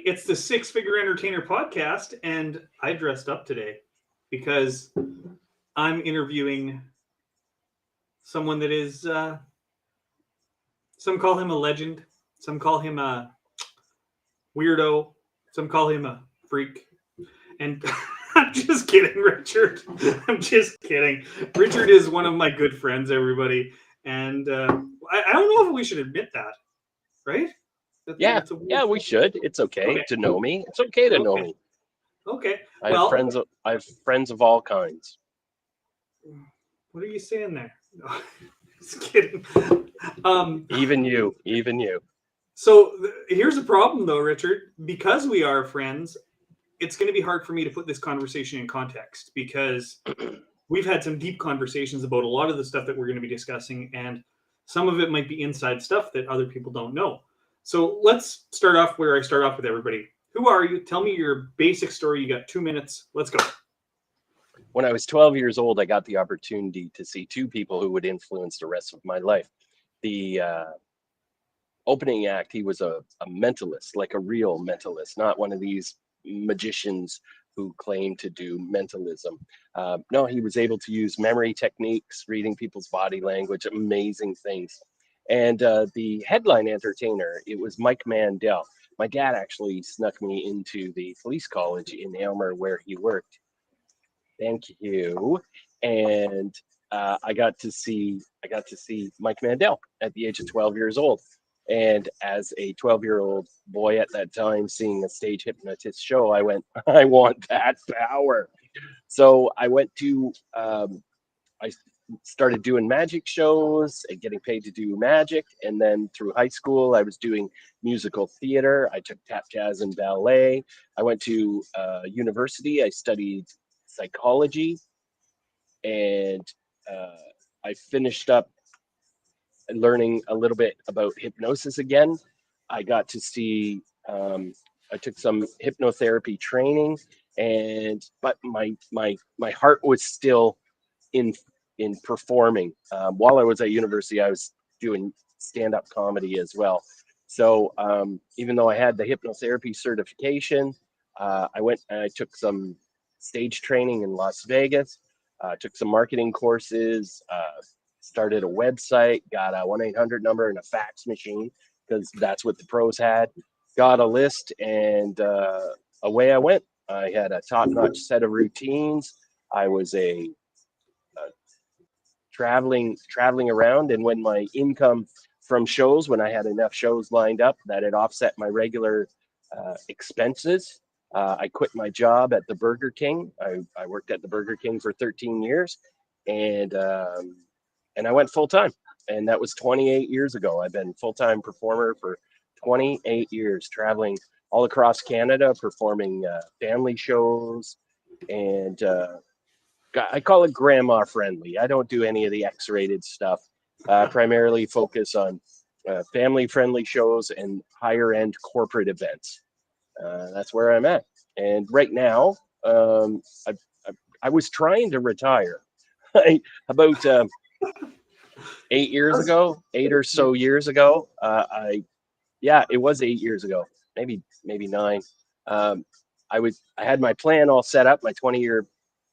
It's the Six Figure Entertainer podcast, and I dressed up today because I'm interviewing someone that is, some call him a legend, some call him a weirdo, some call him a freak. And I'm just kidding, Richard. I'm just kidding. Richard is one of my good friends, everybody. And I don't know if we should admit that, right? Yeah, That's a weird yeah, we thing. should. It's okay Okay. to know me. It's okay to know Okay. me. Okay. I have Well, friends. I have friends of all kinds. what are you saying there? No, just kidding. Um, Even you. Even you. so here's the problem, though, Richard. Because we are friends, it's going to be hard for me to put this conversation in context because we've had some deep conversations about a lot of the stuff that we're going to be discussing, and some of it might be inside stuff that other people don't know. So let's start off where I start off with everybody. Who are you? Tell me your basic story. You got 2 minutes. Let's go. When I was 12 years old, I got the opportunity to see two people who would influence the rest of my life. The opening act, he was a mentalist, like a real mentalist, not one of these magicians who claim to do mentalism. No, he was able to use memory techniques, reading people's body language, amazing things. And the headline entertainer, it was Mike Mandel. My dad actually snuck me into the police college in Aylmer where he worked. Thank you. And I got to see Mike Mandel at the age of 12 years old. And as a 12-year-old boy at that time, seeing a stage hypnotist show, I went, I want that power. So I started doing magic shows and getting paid to do magic. And then through high school, I was doing musical theater. I took tap jazz and ballet. I went to university. I studied psychology, and uh, I finished up learning a little bit about hypnosis again. I got to see, I took some hypnotherapy training, and but my heart was still in in performing. While I was at university, I was doing stand up comedy as well. So even though I had the hypnotherapy certification, I went and I took some stage training in Las Vegas. Took some marketing courses. Started a website. Got a 1-800 number and a fax machine because that's what the pros had. Got a list, and away I went. I had a top-notch set of routines. I was a traveling around, and when my income from shows, when I had enough shows lined up that it offset my regular expenses, I quit my job at the Burger King. I worked at the Burger King for 13 years, and I went full time, and that was 28 years ago. I've been full time performer for 28 years, traveling all across Canada, performing family shows, and I call it grandma friendly. I don't do any of the X-rated stuff. Primarily focus on family friendly shows and higher end corporate events. That's where I'm at. And right now, I was trying to retire. About 8 years ago, 8 or so years ago. Yeah, it was 8 years ago, maybe 9. Um, I had my plan all set up, my 20-year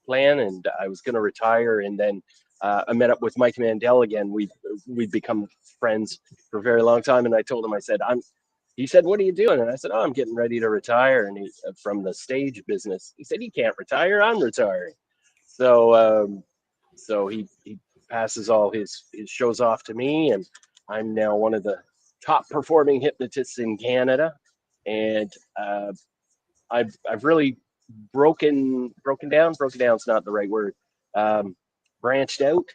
plan, and I was going to retire. And then I met up with Mike Mandel again. We'd become friends for a very long time, and I told him, I said, I'm. He said, "What are you doing?" And I said, "Oh, I'm getting ready to retire." And he from the stage business. He said, "He can't retire. I'm retiring." So he passes all his shows off to me, and I'm now one of the top performing hypnotists in Canada. And I've really broken down. Broken down is not the right word. Um, Branched out.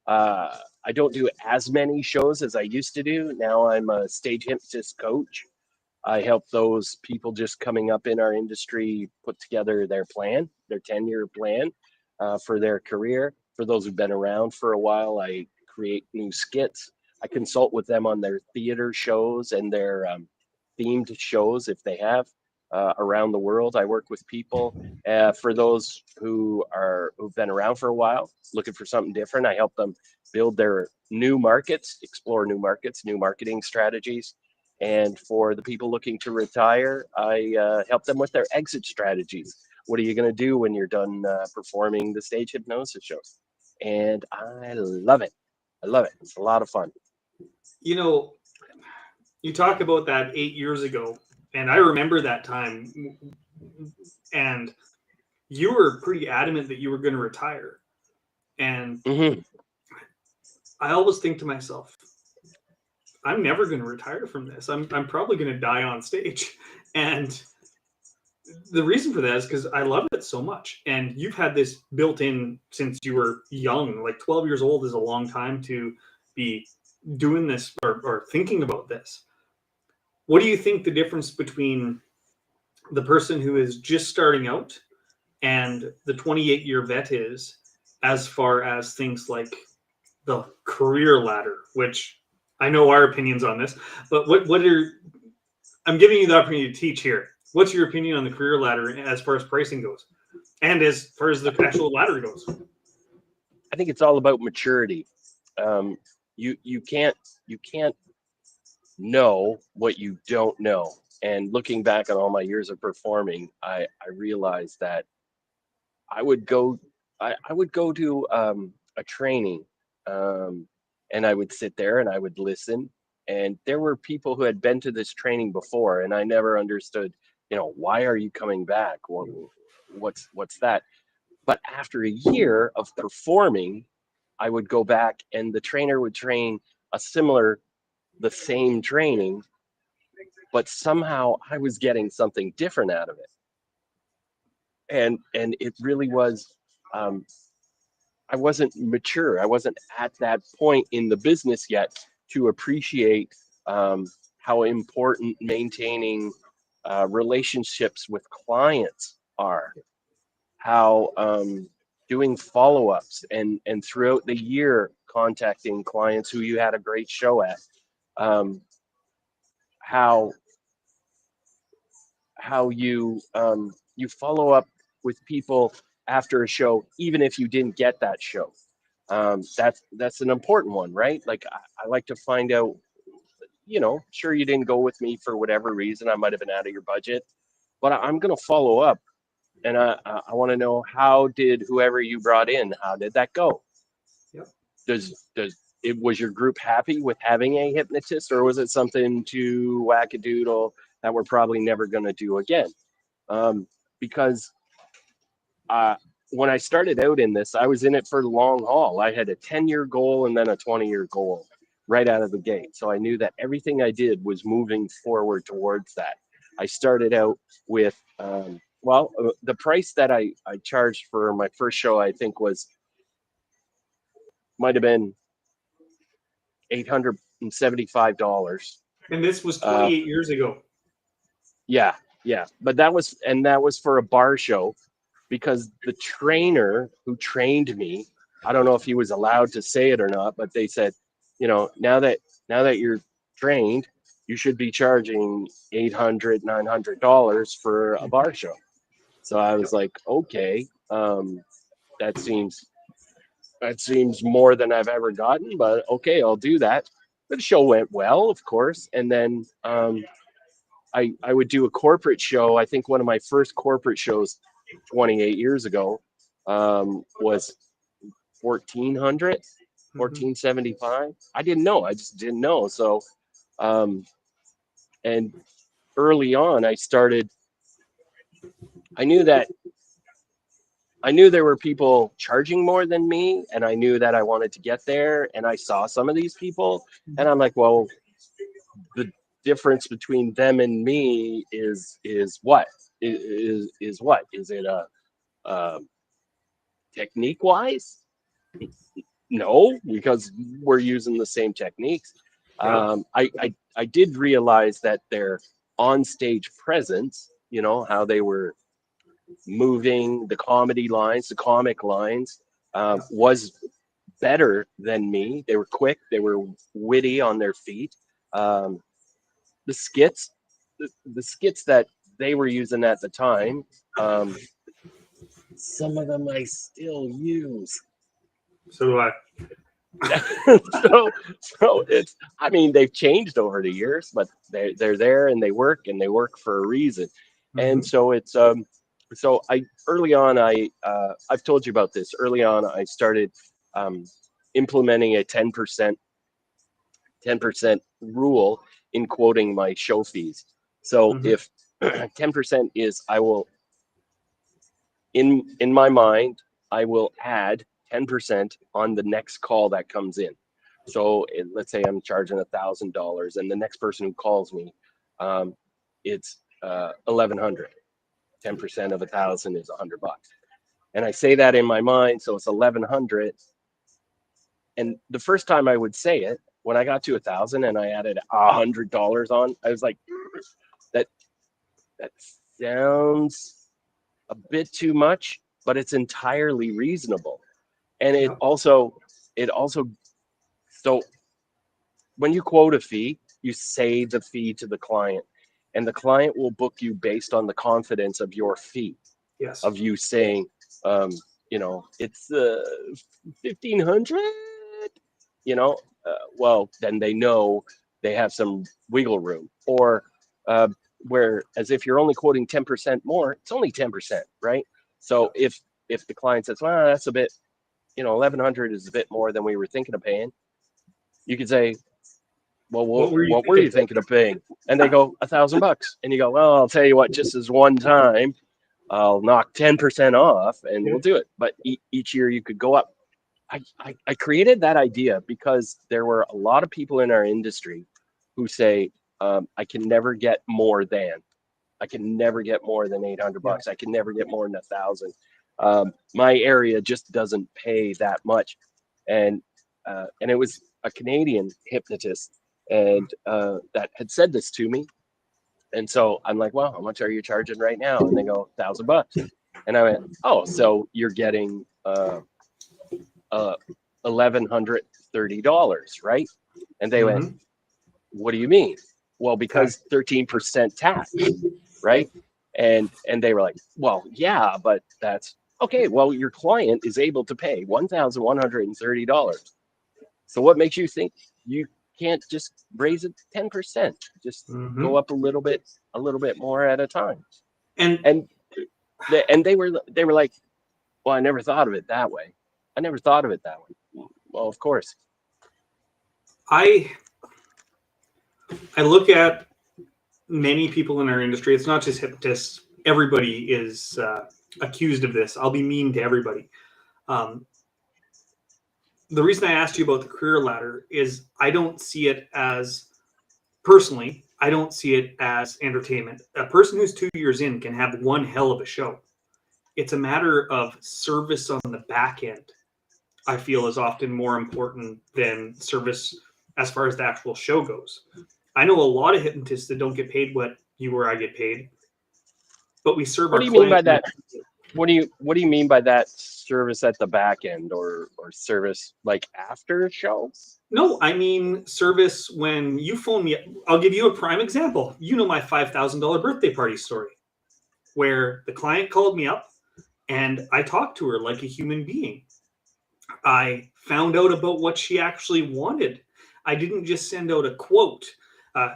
I don't do as many shows as I used to do. Now I'm a stage hypnotist coach. I help those people just coming up in our industry put together their plan, their 10-year plan for their career. For those who've been around for a while, I create new skits. I consult with them on their theater shows and their themed shows if they have around the world. I work with people. For those who've been around for a while, looking for something different, I help them build their new markets, explore new markets, new marketing strategies. And for the people looking to retire, I help them with their exit strategies. What are you going to do when you're done performing the stage hypnosis shows? And I love it. I love it. It's a lot of fun. You know, you talk about that 8 years ago, and I remember that time, and you were pretty adamant that you were going to retire. And Mm-hmm. I always think to myself, I'm never going to retire from this. I'm probably going to die on stage. And the reason for that is because I love it so much. And you've had this built in since you were young. Like 12 years old is a long time to be doing this or thinking about this. What do you think the difference between the person who is just starting out and the 28-year vet is, as far as things like the career ladder, which I know our opinions on this, but what are, I'm giving you the opportunity to teach here. What's your opinion on the career ladder as far as pricing goes, and as far as the actual ladder goes? I think it's all about maturity. Um, you can't know what you don't know. And looking back on all my years of performing, I realized that I would go I would go to a training, um, and I would sit there and I would listen. And there were people who had been to this training before, and I never understood, why are you coming back? What's that? But after a year of performing, I would go back and the trainer would train the same training, but somehow I was getting something different out of it. And it really was, um, I wasn't mature. I wasn't at that point in the business yet to appreciate how important maintaining relationships with clients are, how doing follow-ups and throughout the year contacting clients who you had a great show at, um, how you follow up with people after a show, even if you didn't get that show. That's an important one, right? Like I like to find out, sure, you didn't go with me for whatever reason. I might have been out of your budget, but I'm going to follow up, and I want to know, how did whoever you brought in, how did that go? Yep. Does it, was your group happy with having a hypnotist, or was it something to wackadoodle that we're probably never going to do again? Because uh, when I started out in this, I was in it for the long haul. I had a 10-year goal and then a 20-year goal right out of the gate. So I knew that everything I did was moving forward towards that. I started out with, the price that I charged for my first show, I think might have been $875. And this was Uh, 28 years ago. yeah, yeah. But that was for a bar show, because the trainer who trained me, I don't know if he was allowed to say it or not, but they said, now that you're trained, you should be charging $800-900 for a bar show. So I was like, okay, that seems more than I've ever gotten, but okay, I'll do that. But the show went well, of course, and then I would do a corporate show. I think one of my first corporate shows 28 years ago was 1400, Mm-hmm. 1475. I didn't know. I just didn't know. So, and early on, I knew that I knew there were people charging more than me, and I knew that I wanted to get there. And I saw some of these people, and I'm like, well, the difference between them and me is what is what is it uh, technique wise? No, because we're using the same techniques. Yep. I did realize that their on stage presence, how they were moving, the comedy lines, the comic lines, was better than me. They were quick, they were witty on their feet. Um, the skits, the skits that they were using at the time, some of them I still use. So do I. So it's, I mean, they've changed over the years, but they're there and they work for a reason. And Mhm. so it's so I early on I've told you about this. Early on I started um implementing a 10% rule in quoting my show fees. So Mhm. if 10% is, I will, in my mind, I will add 10% on the next call that comes in. So let's say I'm charging $1,000, and the next person who calls me, um, it's 1,100. 10% of 1,000 is $100, and I say that in my mind, so it's 1,100. And the first time I would say it, when I got to 1,000 and I added $100 on, I was like, that that sounds a bit too much, but it's entirely reasonable. And Yep. it also, so when you quote a fee, you say the fee to the client, and the client will book you based on the confidence of your fee, Yes. of you saying, um, it's 1,500, well, then they know they have some wiggle room. Or uh, whereas if you're only quoting 10% more, it's only 10%, right? So Yep. if the client says, well, that's a bit, 1,100 is a bit more than we were thinking of paying, you could say, well, What were you what were you thinking? thinking of paying? And they go, $1,000. And you go, well, I'll tell you what, just as one time, I'll knock 10% off and we'll Yep. do it. But each year you could go up. I created that idea because there were a lot of people in our industry who say, I can never get more than, I can never get more than 800 Yeah. bucks. I can never get more than 1,000. My area just doesn't pay that much. And it was a Canadian hypnotist and that had said this to me. And so I'm like, well, how much are you charging right now? And they go, $1,000. And I went, oh, so you're getting uh, $1,130, right? And they went, Mhm. what do you mean? Well, Tax. because 13% tax, right? And they were like, well, yeah, but that's okay. Well, your client is able to pay $1,130. So what makes you think you can't just raise it 10%? Just go Mhm. up a little bit more at a time. And And they were like, well, I never thought of it that way. I never thought of it that way. Well, of course. I I look at many people in our industry. It's not just hypnotists. Everybody is accused of this. I'll be mean to everybody. Um, the reason I asked you about the career ladder is I don't see it as personally. I don't see it as entertainment. A person who's 2 years in can have one hell of a show. It's a matter of service on the back end. I feel is often more important than service as far as the actual show goes. I know a lot of hypnotists that don't get paid what you or I get paid, but we serve What our do you mean client. by that? What do you mean by that, service at the back end, or service like after show? No, I mean service when you phone me. I'll give you a prime example. You know my $5,000 birthday party story, where the client called me up and I talked to her like a human being. I found out about what she actually wanted. I didn't just send out a quote.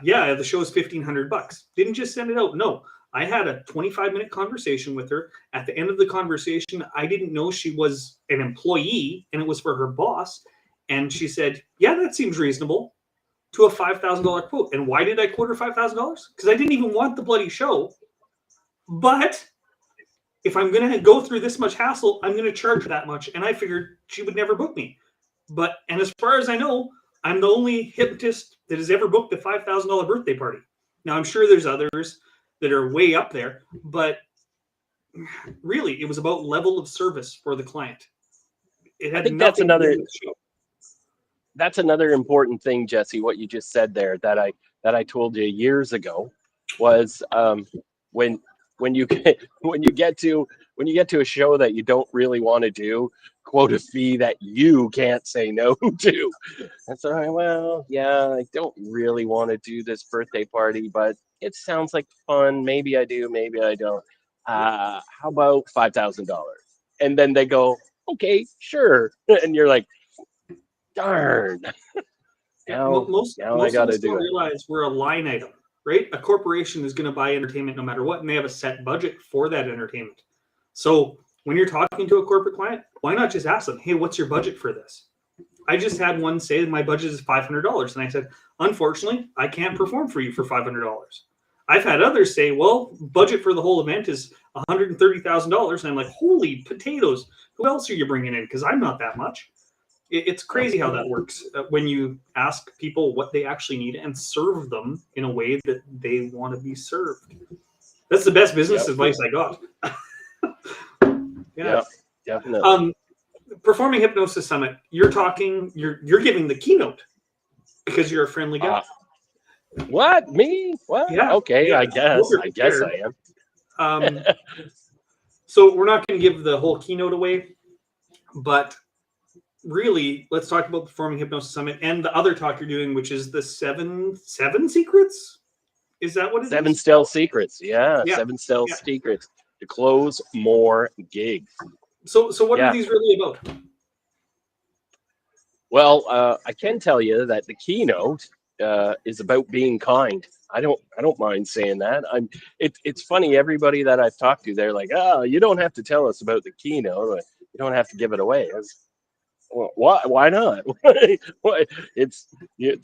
Yeah, the show is $1,500. Didn't just send it out. No, I had a 25-minute conversation with her. At the end of the conversation, I didn't know she was an employee and it was for her boss. And she said, "Yeah, that seems reasonable," to a $5,000 quote. And why did I quote her $5,000? Because I didn't even want the bloody show. But if I'm going to go through this much hassle, I'm going to charge that much. And I figured she would never book me. And as far as I know, I'm the only hypnotist that has ever booked a $5,000 birthday party. Now, I'm sure there's others that are way up there, but really, it was about level of service for the client. It I had think that's nothing to do another with the show. that's another important thing, Jesse. What you just said there, that I told you years ago, was when when you get when you get to a show that you don't really want to do, quote a fee that you can't say no to. That's all right. Well, yeah, I don't really want to do this birthday party, but it sounds like fun. Maybe I do, maybe I don't. How about $5,000? And then they go, okay, sure. And you're like, Darn. Yeah, Now I most of got us to don't do it. realize we're a line item, right? A corporation is going to buy entertainment no matter what, and they have a set budget for that entertainment. So when you're talking to a corporate client, why not just ask them, "Hey, what's your budget for this?" I just had one say my budget is $500, and I said, "Unfortunately, I can't perform for you for $500." I've had others say, "Well, budget for the whole event is $130,000," and I'm like, "Holy potatoes! Who else are you bringing in? Because I'm not that much." It's Yep. crazy how that works when you ask people what they actually need and serve them in a way that they want to be served. That's the best business Yep. advice I got. Yeah. Yep. Definitely. Performing Hypnosis Summit. You're giving the keynote because you're a friendly guy. What? Me? What? Yeah. Okay, Yeah. I Hope guess. you're I guess prepared. I am. So we're not going to give the whole keynote away, but really, let's talk about Performing Hypnosis Summit and the other talk you're doing, which is the seven secrets. Is that what it is? 7 stealth secrets. Yeah, Yeah. 7 stealth Yeah. secrets to close more gigs. So what are Yeah. these really about? Well, I can tell you that the keynote is about being kind. I don't mind saying that. It's funny. Everybody that I've talked to, they're like, "Oh, you don't have to tell us about the keynote. You don't have to give it away." Well, why not? It's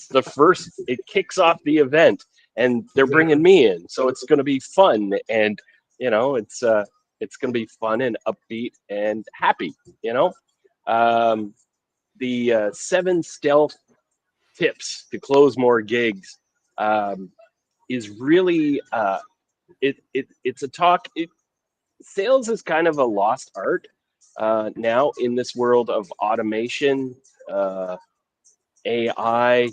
the first. It kicks off the event, and they're bringing me in, so it's going to be fun, and it's going to be fun and upbeat and happy. The 7 stealth tips to close more gigs is really it's a talk. Sales is kind of a lost art now in this world of automation, AI,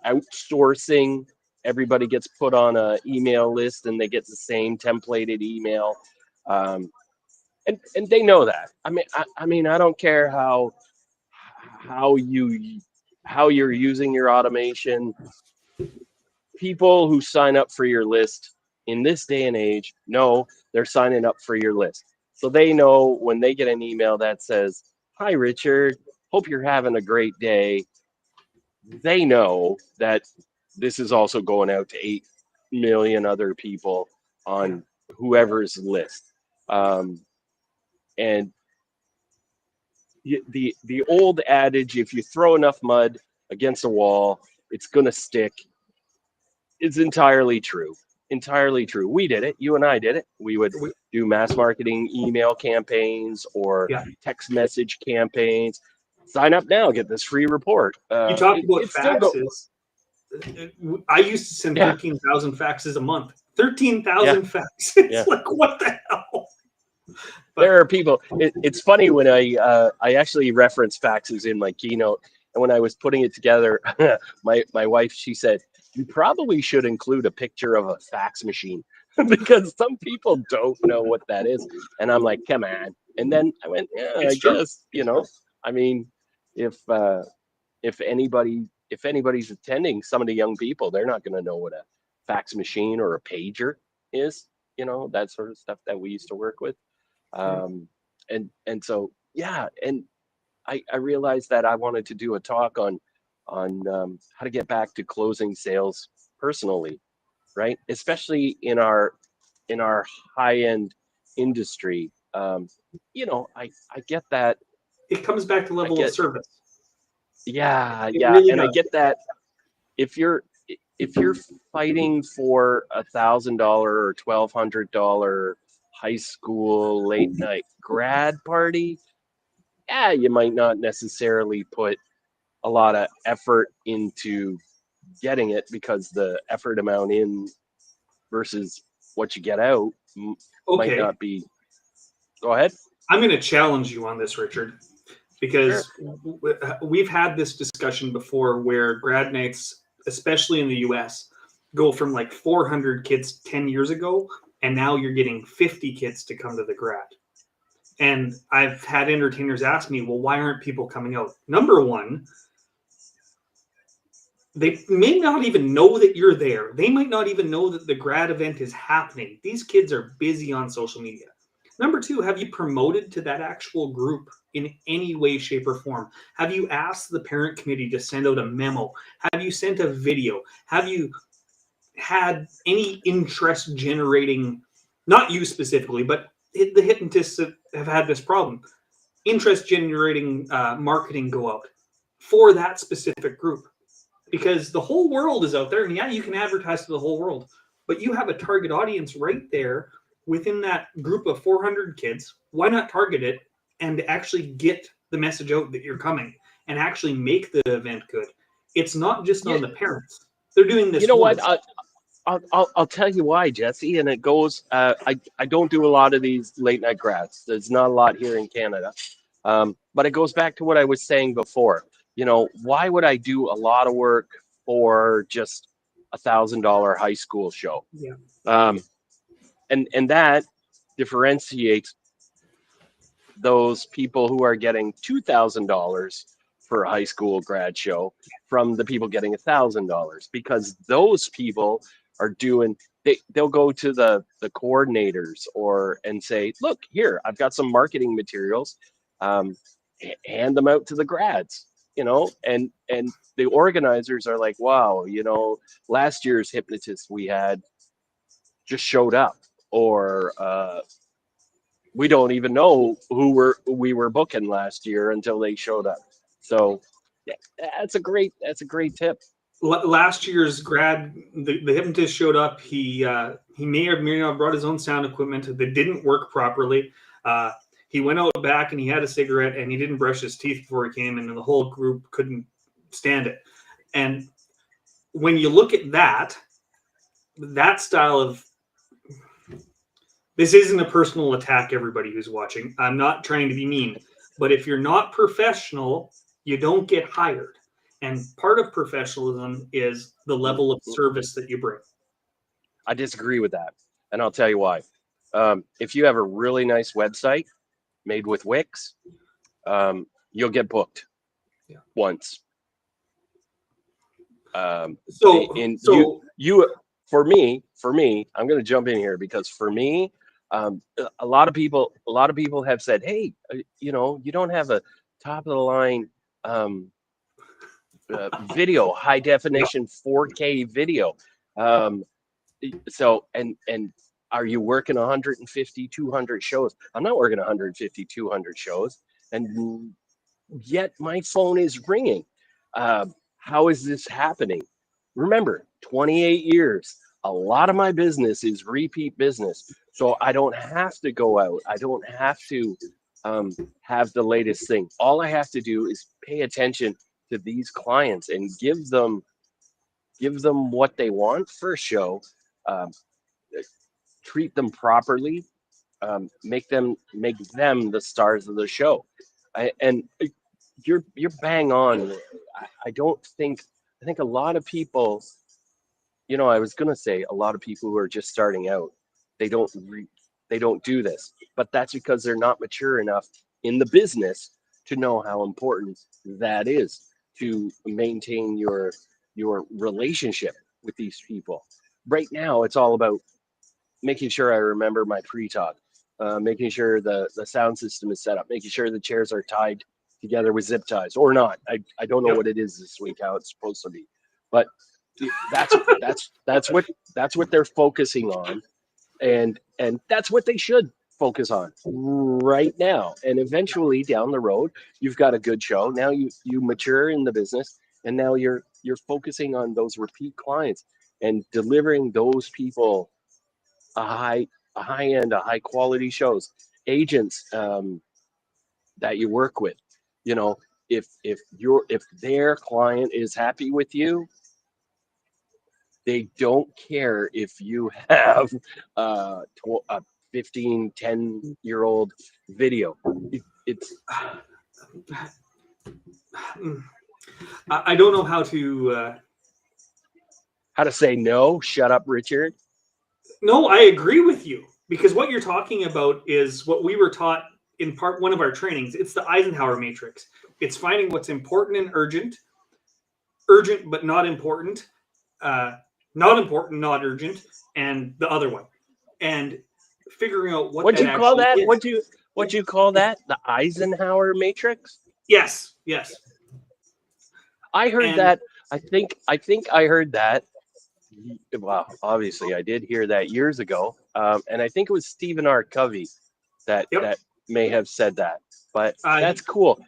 outsourcing. Everybody gets put on a email list and they get the same templated email, and they know that. I mean, I don't care how you're using your automation. People who sign up for your list in this day and age know they're signing up for your list. So they know when they get an email that says, "Hi, Richard, hope you're having a great day." They know that this is also going out to 8 million other people on whoever's list. And the old adage, if you throw enough mud against a wall, it's going to stick, is entirely true. Entirely true. We did it. You and I did it. We would do mass marketing email campaigns or Yeah. text message campaigns. Sign up now, get this free report. You talked about Still go. faxes. I used to send Yeah. 13,000 faxes a month. 13,000 faxes. Yeah. Like, what the hell? There are people. It's funny when I actually reference faxes in my keynote, and when I was putting it together, my wife, she said, "You probably should include a picture of a fax machine," because some people don't know what that is. And I'm like, "Come on!" And then I went, "Yeah, It's I true. guess I mean, if anybody's attending, some of the young people, they're not going to know what a fax machine or a pager is. That sort of stuff that we used to work with." And so yeah, and I realized that I wanted to do a talk on how to get back to closing sales personally, right? Especially in our high end industry. I get that. It comes back to I level of get service. Yeah, It yeah, really and I does. get that if you're fighting for $1,000 or $1,200 high school late night grad party, yeah, you might not necessarily put a lot of effort into getting it because the effort amount in versus what you get out might Okay. not be. Go ahead. I'm going to challenge you on this, Richard, because Sure. we've had this discussion before where grad nights, especially in the US, go from like 400 kids 10 years ago, and now you're getting 50 kids to come to the grad. And I've had entertainers ask me, well, why aren't people coming out? Number one, they may not even know that you're there. They might not even know that the grad event is happening. These kids are busy on social media. Number two, have you promoted to that actual group in any way, shape, or form? Have you asked the parent committee to send out a memo? Have you sent a video? Have you had any interest generating, not you specifically, but the hypnotists that have had this problem, interest generating marketing go out for that specific group? Because the whole world is out there, and yeah, you can advertise to the whole world, but you have a target audience right there within that group of 400 kids. Why not target it and actually get the message out that you're coming and actually make the event good? It's not just on the parents. They're doing this. You know what? I'll tell you why, Jesse. And it goes. I don't do a lot of these late night grads. There's not a lot here in Canada, but it goes back to what I was saying before. You know, why would I do a lot of work for just $1,000 high school show? Yeah. And that differentiates those people who are getting $2,000 for a high school grad show from the people getting $1,000, because those people are doing, they'll go to the coordinators and say, look, here, I've got some marketing materials, hand them out to the grads, you know, and the organizers are like, wow, you know, last year's hypnotist we had just showed up, or we don't even know who we were booking last year until they showed up. So yeah, that's a great tip. Last year's grad, the hypnotist showed up. He may or may not have brought his own sound equipment that didn't work properly. He went out back and he had a cigarette and he didn't brush his teeth before he came in, and the whole group couldn't stand it. And when you look at that style of, this isn't a personal attack, everybody who's watching. I'm not trying to be mean, but if you're not professional, you don't get hired. And part of professionalism is the level of service that you bring. I disagree with that, and I'll tell you why. If you have a really nice website made with Wix, you'll get booked once. For me, I'm going to jump in here, because for me, a lot of people have said, hey, you know, you don't have a top of the line video, high definition 4K video. So, and are you working 150, 200 shows? I'm not working 150, 200 shows, and yet my phone is ringing. How is this happening? Remember, 28 years. A lot of my business is repeat business. So I don't have to go out. I don't have to have the latest thing. All I have to do is pay attention to these clients and give them what they want for a show, treat them properly, make them the stars of the show. And you're bang on. I think a lot of people, you know, I was going to say a lot of people who are just starting out, they don't do this, but that's because they're not mature enough in the business to know how important that is, to maintain your relationship with these people. Right now, it's all about making sure I remember my pre-talk, making sure the sound system is set up, making sure the chairs are tied together with zip ties or not. I don't know what it is this week, how it's supposed to be, but that's what they're focusing on, and that's what they should focus on right now. And eventually down the road, you've got a good show. Now you mature in the business, and now you're focusing on those repeat clients and delivering those people a high end, a high quality shows. Agents that you work with, you know, if their client is happy with you, they don't care if you have a 15, 10-year-old video. It's I don't know how to say no. Shut up, Richard. No, I agree with you, because what you're talking about is what we were taught in part one of our trainings. It's the Eisenhower matrix. It's finding what's important and urgent but not important, not important, not urgent, and the other one, and figuring out what you call that? Is. what do you call that? The Eisenhower matrix? Yes, yes. I heard And that. I think I heard that. Well, obviously I did hear that years ago. And I think it was Stephen R. Covey yep, that may have said that. But uh, that's cool.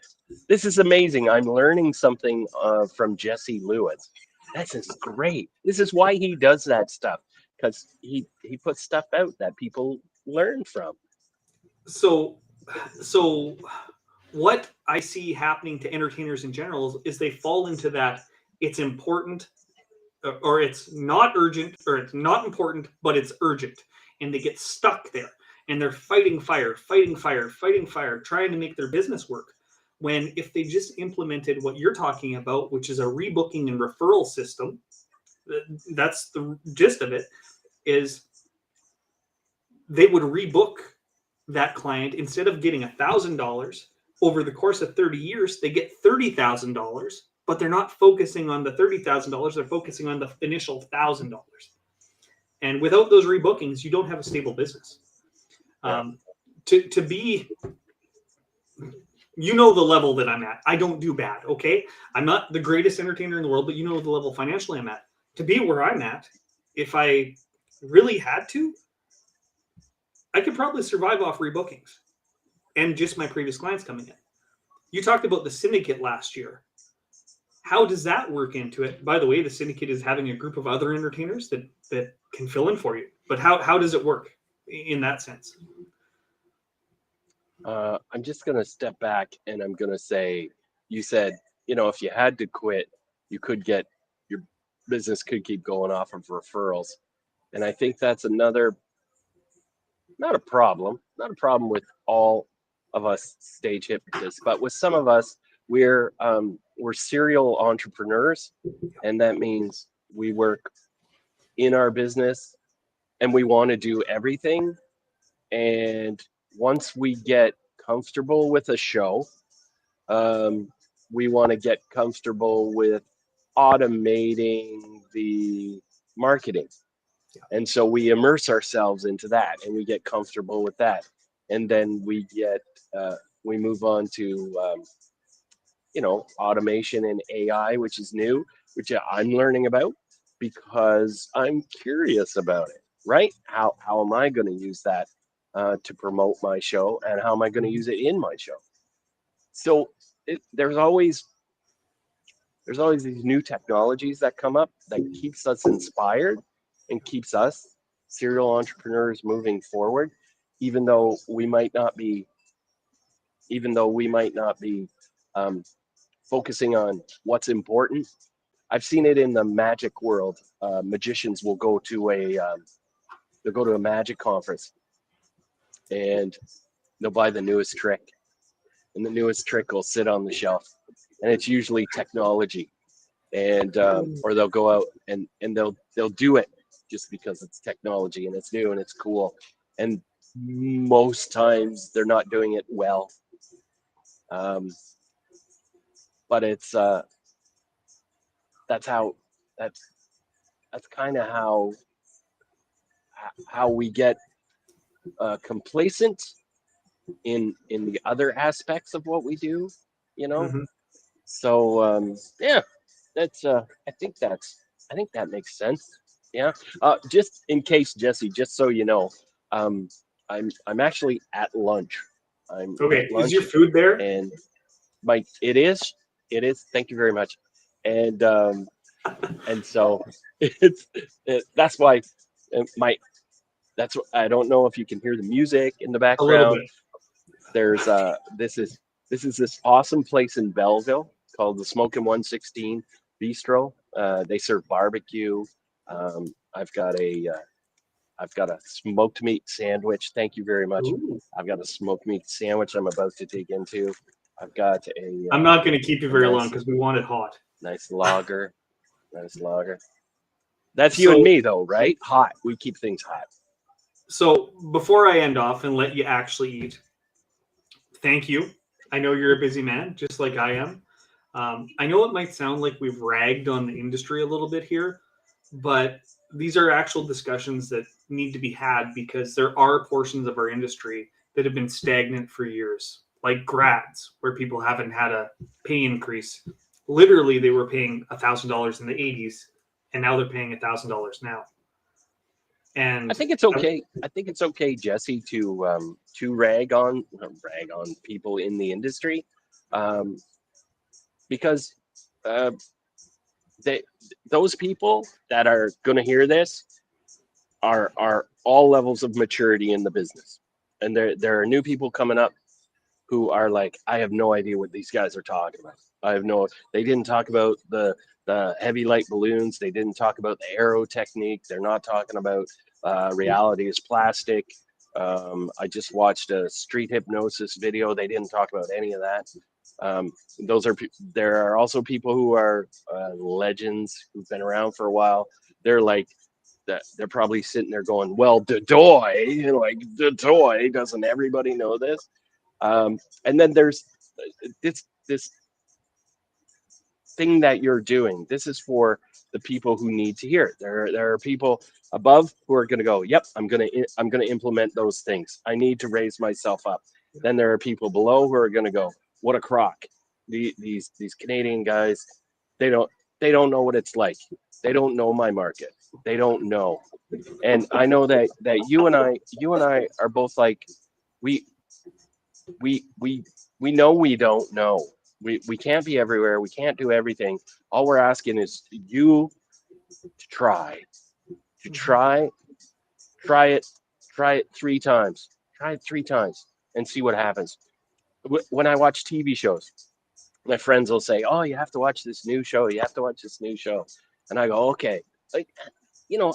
This is amazing. I'm learning something from Jesse Lewis. This is great. This is why he does that stuff, because he puts stuff out that people learn from. so so what I see happening to entertainers in general is they fall into that it's important or it's not urgent or it's not important, but it's urgent. And they get stuck there and they're fighting fire, fighting fire, fighting fire, trying to make their business work. When if they just implemented what you're talking about, which is a rebooking and referral system, that's the gist of it, is they would rebook that client. Instead of getting $1,000 over the course of 30 years, they get $30,000, but they're not focusing on the $30,000. They're focusing on the initial $1,000. And without those rebookings, you don't have a stable business. Yeah. To be, you know, the level that I'm at. I don't do bad. Okay. I'm not the greatest entertainer in the world, but you know the level financially I'm at. To be where I'm at, if I really had to, I could probably survive off rebookings and just my previous clients coming in. You talked about the syndicate last year. How does that work into it? By the way, the syndicate is having a group of other entertainers that can fill in for you. But how does it work in that sense? I'm just going to step back and I'm going to say, you said, if you had to quit, you could get your business could keep going off of referrals. And I think that's another, not a problem with all of us stage hypnotists, but with some of us, we're serial entrepreneurs. And that means we work in our business and we want to do everything. And once we get comfortable with a show, we want to get comfortable with automating the marketing. And so we immerse ourselves into that and we get comfortable with that. And then we move on to, automation and AI, which is new, which I'm learning about because I'm curious about it, right? How am I going to use that to promote my show, and how am I going to use it in my show? So there's always these new technologies that come up that keeps us inspired and keeps us serial entrepreneurs moving forward, even though we might not be focusing on what's important. I've seen it in the magic world. Magicians will go to a magic conference and they'll buy the newest trick, and the newest trick will sit on the shelf, and it's usually technology, and or they'll go out and they'll do it just because it's technology and it's new and it's cool, and most times they're not doing it well, but it's that's kind of how we get complacent in the other aspects of what we do, Mm-hmm. So yeah, that's I think that makes sense. Yeah. Just in case, Jesse, just so you know, um, I'm actually at lunch. I'm Okay. at Is your lunch, food there? and it is. Thank you very much. And so that's why my that's I don't know if you can hear the music in the A little background. bit. There's this awesome place in Belleville called the Smokin' 116 Bistro. They serve barbecue. Um, I've got a smoked meat sandwich. Thank you very much. Ooh. I've got a smoked meat sandwich I'm about to dig into. I've got I'm not going to keep you a very long because we want it hot. nice lager. Nice lager. That's you and So, me though, right? Hot. We keep things hot. so before I end off and let you actually eat, thank you. I know you're a busy man, just like I am. I know it might sound like we've ragged on the industry a little bit here, but these are actual discussions that need to be had because there are portions of our industry that have been stagnant for years, like grads, where people haven't had a pay increase. Literally, they were paying $1,000 in the 80s, and now they're paying $1,000 now. I And think it's okay. I think it's okay, Jesse, to rag on people in the industry, um, because uh, they those people that are going to hear this are all levels of maturity in the business, and there are new people coming up who are like, I have no idea what these guys are talking about. I have no. They didn't talk about the heavy light balloons. They didn't talk about the aero technique. They're not talking about reality is plastic. I just watched a street hypnosis video. They didn't talk about any of that. Those are there are also people who are legends who've been around for a while. They're like that. They're probably sitting there going, "Well, Dedoy, like Dedoy, doesn't everybody know this?" And then there's this thing that you're doing. This is for the people who need to hear it. There are people above who are going to go, "Yep, I'm gonna implement those things. I need to raise myself up." Then there are people below who are going to go, "What a crock! These Canadian guys, they don't they don't know what it's like. They don't know my market. They don't know." And I know that you and I are both like, we we know we don't know. We can't be everywhere. We can't do everything. All we're asking is you to to try, try it, try it 3 times. Try it 3 times and see what happens. When I watch TV shows, my friends will say, "Oh, you have to watch this new show. You have to watch this new show." And I go, "Okay." Like,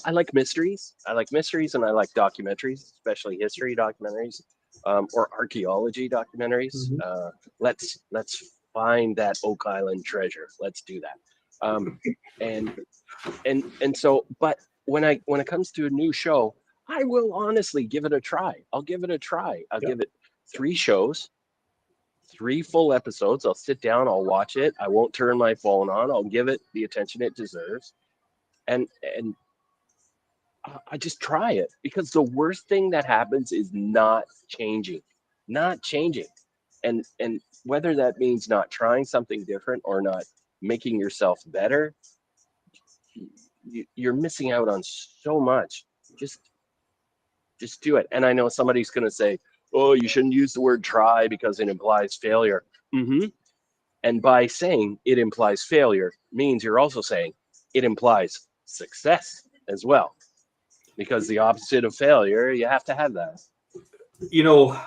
I like mysteries. I like mysteries and I like documentaries, especially history documentaries, or archaeology documentaries. Mhm. Let's find that Oak Island treasure. Let's do that. And so, but when it comes to a new show, I will honestly give it a try. I'll give it a try. I'll Yeah. give it 3 shows, 3 full episodes. I'll sit down. I'll watch it. I won't turn my phone on. I'll give it the attention it deserves. And I just try it, because the worst thing that happens is not changing, and whether that means not trying something different or not making yourself better, you're missing out on so much. Just just do it. And I know somebody's going to say, "Oh, you shouldn't use the word try because it implies failure." And by saying it implies failure means you're also saying it implies success as well, because the opposite of failure, you have to have that. You know,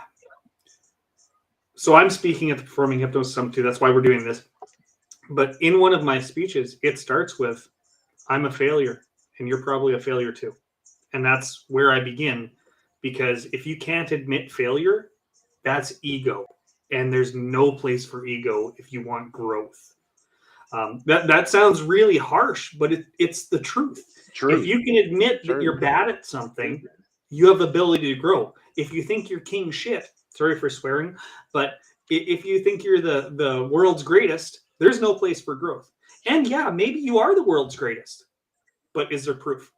so I'm speaking at the Performing Hypnosis Summit too. That's why we're doing this. But in one of my speeches, it starts with, "I'm a failure, and you're probably a failure too." And that's where I begin, because if you can't admit failure, that's ego. And there's no place for ego if you want growth. That sounds really harsh, but it's the truth. If Truth. you can admit that Truth. you're bad at something, you have ability to grow. If you think you're king shit, sorry for swearing, but if you think you're the world's greatest, there's no place for growth. And yeah, maybe you are the world's greatest, but is there proof?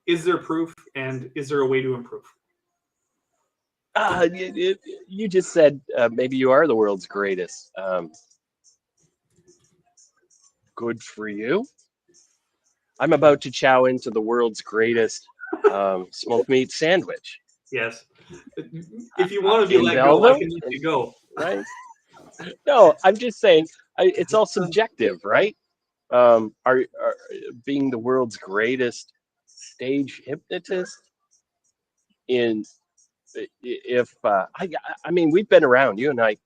Is there proof, and is there a way to improve? You just said, maybe you are the world's greatest. Good for you. I'm about to chow into the world's greatest smoked meat sandwich Yes. If you want to be in let go, I Belleville, can let you go. right? No, I'm just saying, it's all subjective, right? Are being the world's greatest stage hypnotist in if I mean, we've been around, you and I.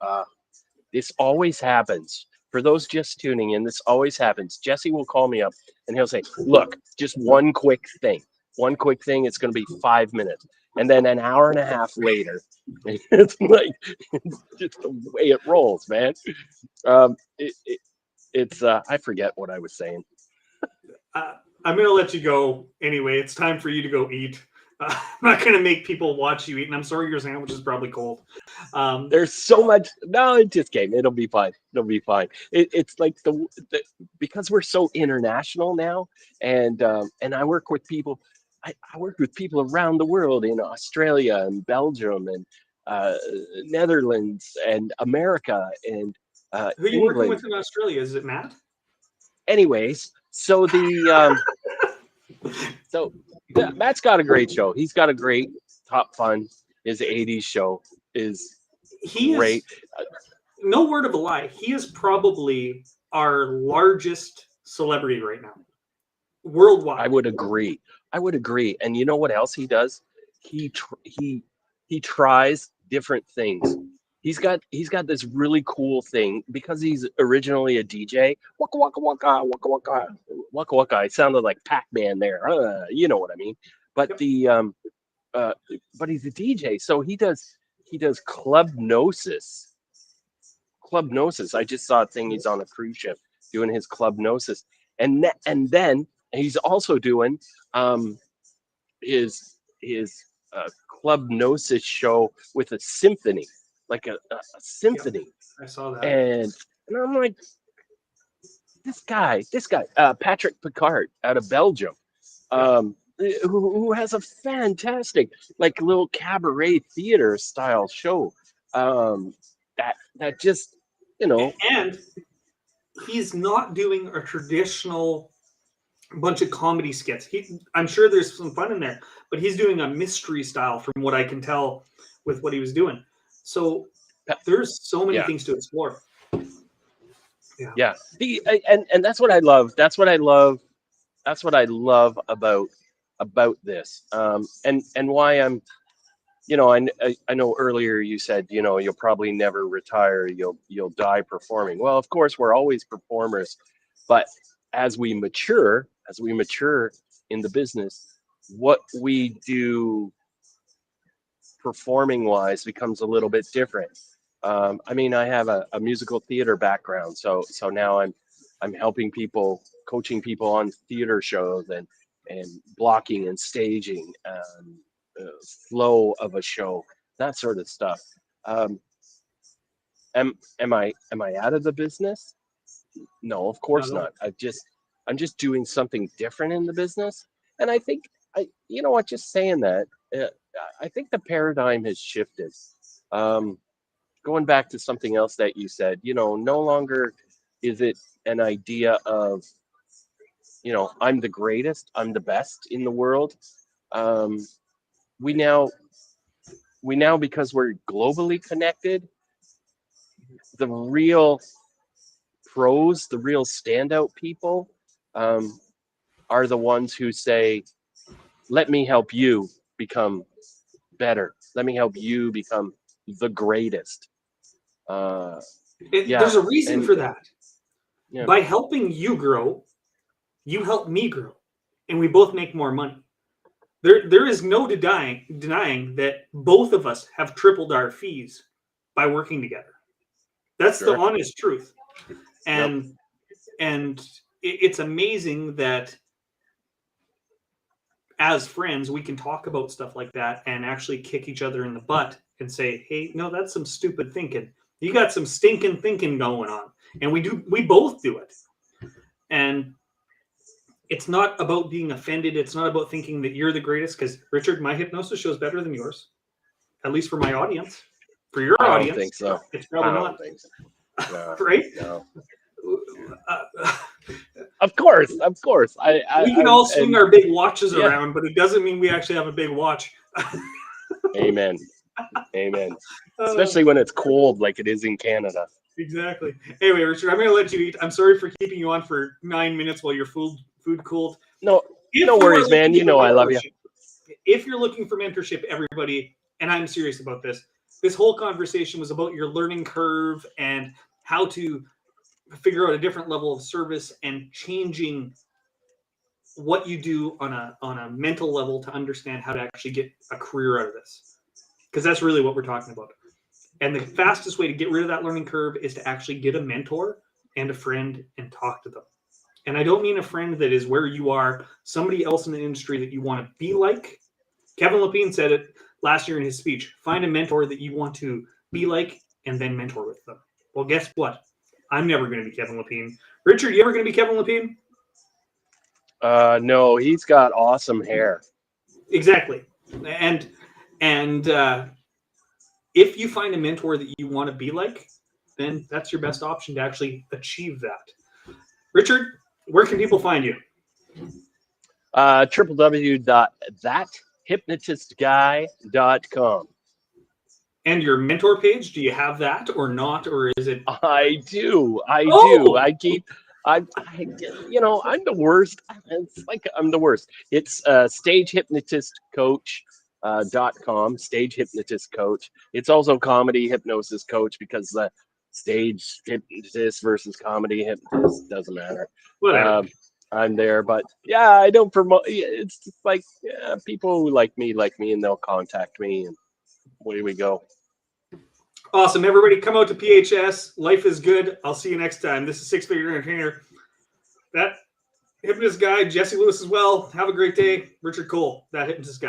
This always happens. For those just tuning in, this always happens. Jesse will call me up and he'll say, "Look, just one quick thing. One quick thing. It's going to be 5 minutes." And then an hour and a half later, it's like, it's just the way it rolls, man. It's I forget what I was saying. I'm going to let you go anyway. It's time for you to go eat. I'm not going to make people watch you eat, and I'm sorry your sandwich is probably cold. There's so much. No, it just came. It'll be fine. It'll be fine. It's like the because we're so international now, and I work with people. I work with people around the world, in Australia and Belgium, and Netherlands and America and Who are you working England. with in Australia? Is it Matt? Anyways, so Matt's got a great show. He's got a great Top Fun. His 80s show is He is, great. no word of a lie, he is probably our largest celebrity right now, worldwide. I would agree. I would agree. And you know what else he does? He tries different things. He's got this really cool thing because he's originally a DJ. Waka waka waka waka waka waka waka. It sounded like Pac-Man there. You know what I mean? But Yep. uh, but he's a DJ, so he does Club Gnosis. Club Gnosis. I just saw a thing. He's on a cruise ship doing his Club Gnosis, and then he's also doing his Club Gnosis show with a symphony, like a symphony, I saw that. and I'm like, this guy, Patrick Picard out of Belgium, who has a fantastic like little cabaret theater style show, that just And he's not doing a traditional bunch of comedy skits. I'm sure there's some fun in there, but he's doing a mystery style from what I can tell with what he was doing. So there's so many yeah. things to explore. Yeah. And that's what I love. That's what I love. That's what I love about this. And why I'm, I know earlier you said, you'll probably never retire. You'll die performing. Well, of course, we're always performers, but as we mature in the business, what we do performing wise becomes a little bit different. I mean, I have a musical theater background, so now I'm helping people, coaching people on theater shows and blocking and staging, flow of a show, that sort of stuff. Am I out of the business? No, of course No. not. I'm just doing something different in the business, and I think you know what, just saying that, I think the paradigm has shifted. Going back to something else that you said, no longer is it an idea of, I'm the greatest, I'm the best in the world. We now, because we're globally connected, the real pros, the real standout people, are the ones who say, let me help you become better. Let me help you become the greatest. There's a reason for that. Yeah. By helping you grow, you help me grow, and we both make more money. There is no denying that both of us have tripled our fees by working together. That's Sure. the honest truth. And it's amazing that as friends, we can talk about stuff like that and actually kick each other in the butt and say, hey, no, that's some stupid thinking. You got some stinking thinking going on. And we both do it. And it's not about being offended. It's not about thinking that you're the greatest, because Richard, my hypnosis show is better than yours, at least for my audience. For your audience, I don't think so. It's probably not. Think so. No, Right? No. Of course. We can all swing our big watches around, but it doesn't mean we actually have a big watch. Amen. Especially when it's cold like it is in Canada. Exactly. Anyway, Richard, I'm going to let you eat. I'm sorry for keeping you on for 9 minutes while your food cooled. No worries, man. I love you. If you're looking for mentorship, everybody, and I'm serious about this whole conversation was about your learning curve and how to figure out a different level of service and changing what you do on a mental level to understand how to actually get a career out of this. Because that's really what we're talking about. And the fastest way to get rid of that learning curve is to actually get a mentor and a friend and talk to them. And I don't mean a friend that is where you are, somebody else in the industry that you want to be like. Kevin Lepine said it last year in his speech. Find a mentor that you want to be like and then mentor with them. Well, guess what? I'm never going to be Kevin Lepine. Richard, you ever going to be Kevin Lepine? No, he's got awesome hair. Exactly. And if you find a mentor that you want to be like, then that's your best option to actually achieve that. Richard, where can people find you? www.thathypnotistguy.com. And your mentor page, do you have that or not, or is it? I do. I I'm the worst. It's like I'm the worst. It's stagehypnotistcoach.com, stage hypnotist coach. It's also comedy hypnosis coach because stage hypnotist versus comedy hypnotist doesn't matter. Whatever. I'm there, but yeah, I don't promote. It's just like people who like me, and they'll contact me, and away we go. Awesome. Everybody come out to PHS. Life is good. I'll see you next time. This is Six Figure Entertainer. That hypnotist guy, Jesse Lewis as well. Have a great day. Richard Cole, that hypnotist guy.